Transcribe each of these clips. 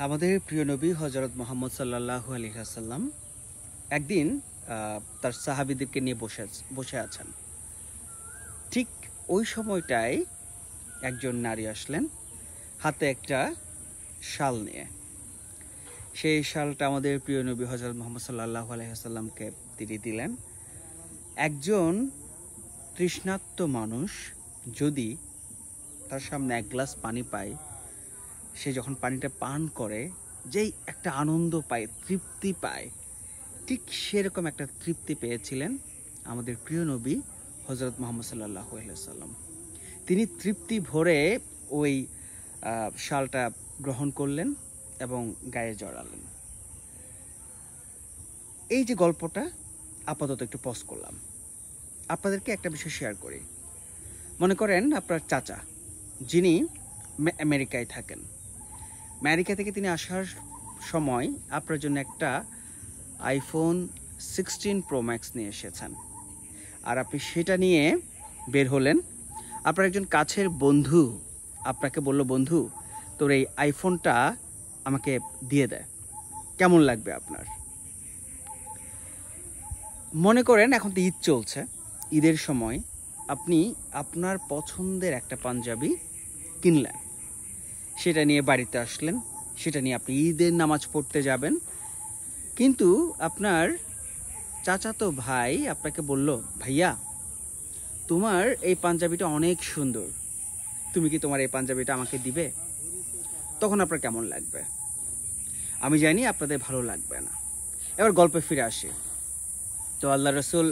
আমাদের প্রিয় নবী হযরত মুহাম্মদ সাল্লাল্লাহু আলাইহি ওয়াসাল্লাম একদিন তার সাহাবীদেরকে নিয়ে বসে আছেন। ঠিক ওই সময়টায় একজন নারী আসলেন হাতে একটা শাল নিয়ে। সেই শালটা আমাদের প্রিয় নবী হযরত মুহাম্মদ সাল্লাল্লাহু আলাইহি ওয়াসাল্লামকে তিনি দিলেন। একজন তৃষ্ণার্ত মানুষ যদি তার সামনে এক গ্লাস পানি পায়, সে যখন পানিটা পান করে যেই একটা আনন্দ পায়, তৃপ্তি পায়, ঠিক সেরকম একটা তৃপ্তি পেয়েছিলেন আমাদের প্রিয় নবী হযরত মুহাম্মদ সাল্লাল্লাহু আলাইহি ওয়াসাল্লাম। তিনি তৃপ্তি ভরে ওই শালটা গ্রহণ করলেন এবং গায়ে জড়ালেন। এই যে গল্পটা আপাতত একটু পজ করলাম, আপনাদেরকে একটা বিষয় শেয়ার করি। মনে করেন আপনার চাচা, যিনি আমেরিকায় থাকেন, আমেরিকা থেকে তিনি আসার সময় আপনার জন্য একটা আইফোন 16 প্রো ম্যাক্স নিয়ে এসেছেন। আর আপনি সেটা নিয়ে বের হলেন। আপনার একজন কাছের বন্ধু আপনাকে বলল, বন্ধু তোর এই আইফোনটা আমাকে দিয়ে দেয়, কেমন লাগবে আপনার? মনে করেন এখন তো ঈদ চলছে, ঈদের সময় আপনি আপনার পছন্দের একটা পাঞ্জাবি কিনলেন, সেটা নিয়ে বাড়িতে আসলেন, সেটা নিয়ে আপনি ঈদের নামাজ পড়তে যাবেন। কিন্তু আপনার চাচাতো ভাই আপনাকে বলল, ভাইয়া তোমার এই পাঞ্জাবিটা অনেক সুন্দর, তুমি কি তোমার এই পাঞ্জাবিটা আমাকে দিবে? তখন আপনার কেমন লাগবে? আমি জানি আপনাদের ভালো লাগবে না। এবার গল্পে ফিরে আসি। তো আল্লাহ রসুল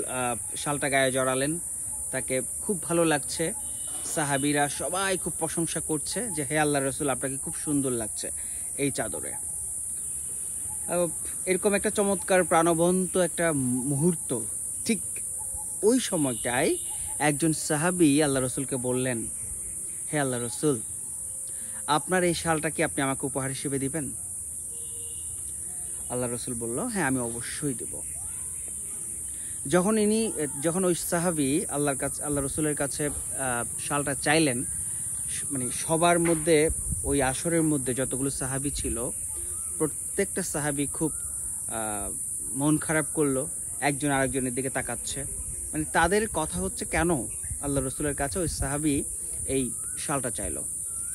শালটা গায়ে জড়ালেন, তাকে খুব ভালো লাগছে, সাহাবীরা সবাই খুব প্রশংসা করছে যে হে আল্লাহ রসুল, আপনাকে খুব সুন্দর লাগছে এই চাদরে। এরকম একটা চমৎকার প্রাণবন্ত একটা মুহূর্ত। ঠিক ওই সময়টায় একজন সাহাবী আল্লাহ রসুলকে বললেন, হে আল্লাহ রসুল, আপনার এই শালটা কি আপনি আমাকে উপহার হিসেবে দিবেন? আল্লাহ রসুল বলল, হ্যাঁ আমি অবশ্যই দেব। যখন ওই সাহাবী আল্লাহ রসুলের কাছে শালটা চাইলেন, মানে সবার মধ্যে ওই আসরের মধ্যে যতগুলো সাহাবী ছিল প্রত্যেকটা সাহাবী খুব মন খারাপ করলো, একজন আরেকজনের দিকে তাকাচ্ছে। মানে তাদের কথা হচ্ছে কেন আল্লাহ রসুলের কাছে ওই সাহাবী এই শালটা চাইলো।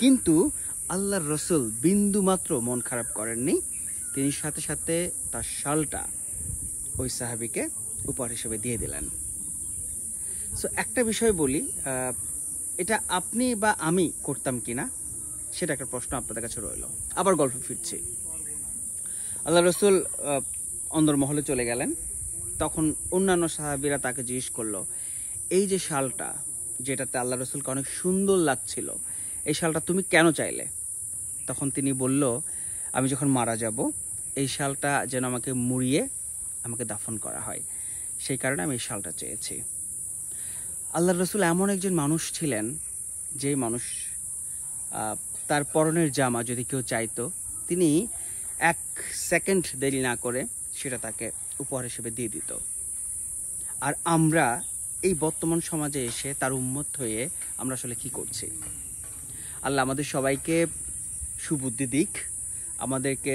কিন্তু আল্লাহর রসুল বিন্দু মাত্র মন খারাপ করেননি, তিনি সাথে সাথে তার শালটা ওই সাহাবীকে উপহার হিসেবে দিয়ে দিলেন। সো একটা বিষয় বলি, এটা আপনি বা আমি করতাম কিনা সেটা একটা প্রশ্ন আপনাদের কাছে রইল। আবার গল্প ফিরছি। আল্লাহ রসুল অন্দরমহলে চলে গেলেন। তখন অন্যান্য সাহাবীরা তাকে জিজ্ঞেস করলো, এই যে শালটা, যেটাতে আল্লাহ রসুলকে অনেক সুন্দর লাগছিল, এই শালটা তুমি কেন চাইলে? তখন তিনি বলল, আমি যখন মারা যাব এই শালটা যেন আমাকে মুড়িয়ে আমাকে দাফন করা হয়, সেই কারণে আমি এই শালটা চেয়েছি। আল্লাহ রসুল এমন একজন মানুষ ছিলেন, যে মানুষ তার পরনের জামা যদি কেউ চাইতো, তিনি 1 সেকেন্ড দেরি না করে সেটা তাকে উপহার হিসেবে দিয়ে দিত। আর আমরা এই বর্তমান সমাজে এসে তার উম্মত হয়ে আমরা আসলে কি করছি? আল্লাহ আমাদের সবাইকে সুবুদ্ধি দিক, আমাদেরকে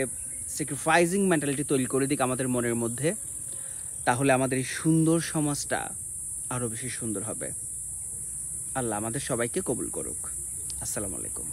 স্যাক্রিফাইসিং মেন্টালিটি তৈরি করে দিক আমাদের মনের মধ্যে। তাহলে আমাদের এই সুন্দর সমাজটা আরো বেশি সুন্দর হবে। আল্লাহ আমাদের সবাইকে কবুল করুক। আসসালামু আলাইকুম।